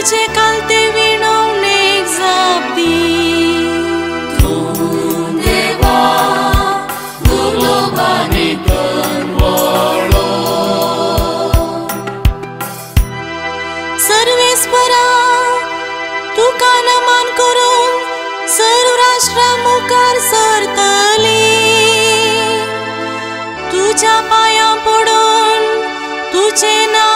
तुझे कालते विणवणे जापदी देवा दुर्लोभाने कनवळो सर्वेस्परा तुका नमन करून सर्व राष्ट्रा मुखार सरतली तुझ्या पाया पडून तुझे नाव